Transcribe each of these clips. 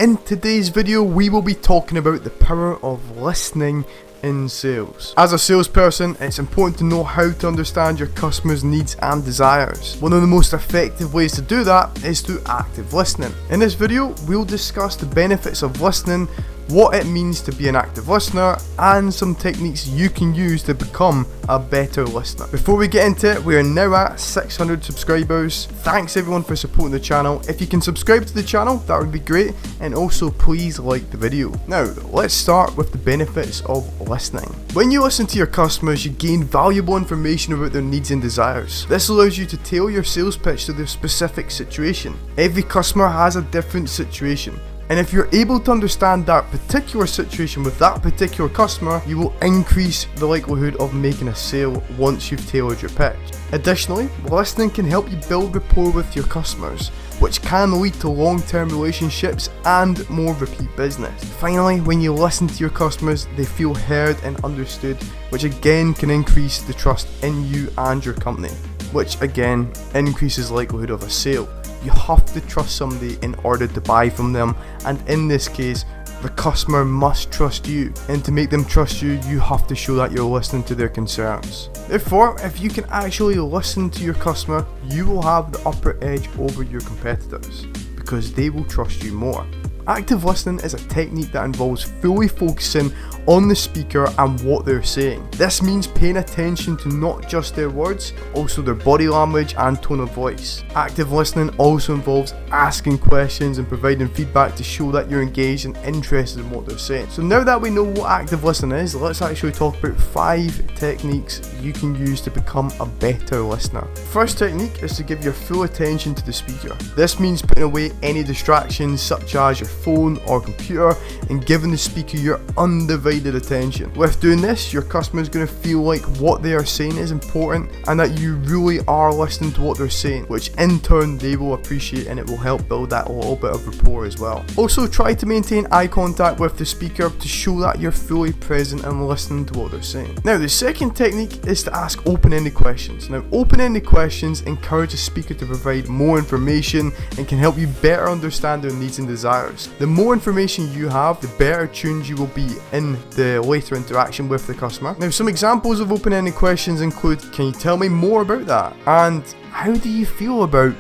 In today's video, we will be talking about the power of listening in sales. As a salesperson, it's important to know how to understand your customers' needs and desires. One of the most effective ways to do that is through active listening. In this video, we'll discuss the benefits of listening, what it means to be an active listener, and some techniques you can use to become a better listener. Before we get into it, we are now at 600 subscribers. Thanks everyone for supporting the channel. If you can subscribe to the channel, that would be great, and also please like the video. Now, let's start with the benefits of listening. When you listen to your customers, you gain valuable information about their needs and desires. This allows you to tailor your sales pitch to their specific situation. Every customer has a different situation, and if you're able to understand that particular situation with that particular customer, you will increase the likelihood of making a sale once you've tailored your pitch. Additionally, listening can help you build rapport with your customers, which can lead to long-term relationships and more repeat business. Finally, when you listen to your customers, they feel heard and understood, which again can increase the trust in you and your company, which again increases the likelihood of a sale. You have to trust somebody in order to buy from them, and in this case, the customer must trust you, and to make them trust you, you have to show that you're listening to their concerns. Therefore, if you can actually listen to your customer, you will have the upper edge over your competitors, because they will trust you more. Active listening is a technique that involves fully focusing on the speaker and what they're saying. This means paying attention to not just their words, but also their body language and tone of voice. Active listening also involves asking questions and providing feedback to show that you're engaged and interested in what they're saying. So now that we know what active listening is, let's actually talk about 5 techniques you can use to become a better listener. First technique is to give your full attention to the speaker. This means putting away any distractions such as your phone or computer and giving the speaker your undivided attention. With doing this, your customer is going to feel like what they are saying is important and that you really are listening to what they're saying, which in turn they will appreciate, and it will help build that little bit of rapport as well. Also, try to maintain eye contact with the speaker to show that you're fully present and listening to what they're saying. Now, the second technique is to ask open-ended questions. Now, open-ended questions encourage the speaker to provide more information and can help you better understand their needs and desires. The more information you have, the better tuned you will be in the later interaction with the customer. Now, some examples of open-ended questions include, can you tell me more about that? And how do you feel about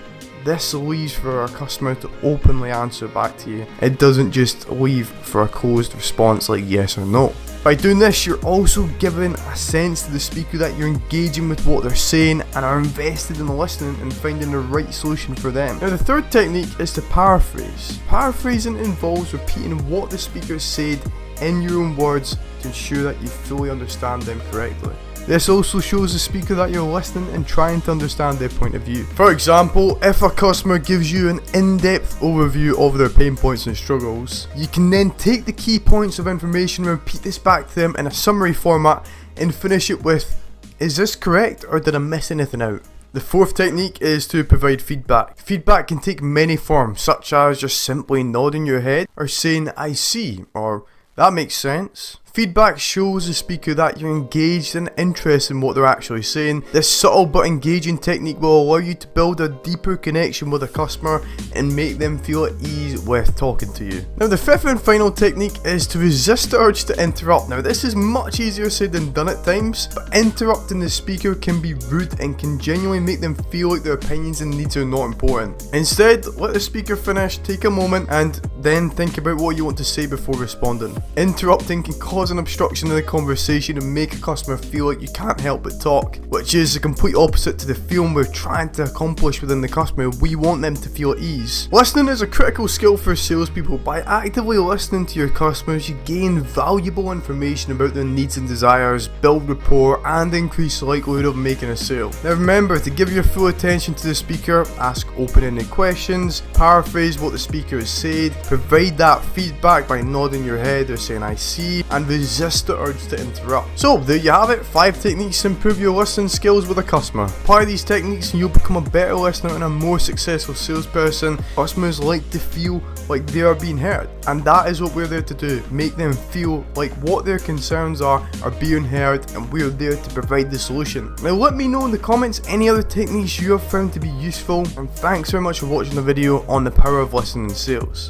this? Leaves for our customer to openly answer back to you. It doesn't just leave for a closed response like yes or no. By doing this, you're also giving a sense to the speaker that you're engaging with what they're saying and are invested in listening and finding the right solution for them. Now, the third technique is to paraphrase. Paraphrasing involves repeating what the speaker said in your own words to ensure that you fully understand them correctly. This also shows the speaker that you're listening and trying to understand their point of view. For example, if a customer gives you an in-depth overview of their pain points and struggles, you can then take the key points of information and repeat this back to them in a summary format and finish it with, is this correct or did I miss anything out? The fourth technique is to provide feedback. Feedback can take many forms, such as just simply nodding your head or saying, I see, or that makes sense. Feedback shows the speaker that you're engaged and interested in what they're actually saying. This subtle but engaging technique will allow you to build a deeper connection with a customer and make them feel at ease with talking to you. Now, the fifth and final technique is to resist the urge to interrupt. Now, this is much easier said than done at times, but interrupting the speaker can be rude and can genuinely make them feel like their opinions and needs are not important. Instead, let the speaker finish, take a moment, and then think about what you want to say before responding. Interrupting can cause an obstruction in the conversation and make a customer feel like you can't help but talk, which is the complete opposite to the feeling we're trying to accomplish within the customer. We want them to feel at ease. Listening is a critical skill for salespeople. By actively listening to your customers, you gain valuable information about their needs and desires, build rapport, and increase the likelihood of making a sale. Now remember, to give your full attention to the speaker, ask open-ended questions, paraphrase what the speaker has said, provide that feedback by nodding your head or saying I see, and resist the urge to interrupt. So there you have it, 5 techniques to improve your listening skills with a customer. Apply these techniques and you'll become a better listener and a more successful salesperson. Customers like to feel like they are being heard, and that is what we're there to do. Make them feel like what their concerns are being heard, and we're there to provide the solution. Now let me know in the comments any other techniques you have found to be useful, and thanks very much for watching the video on the power of listening in sales.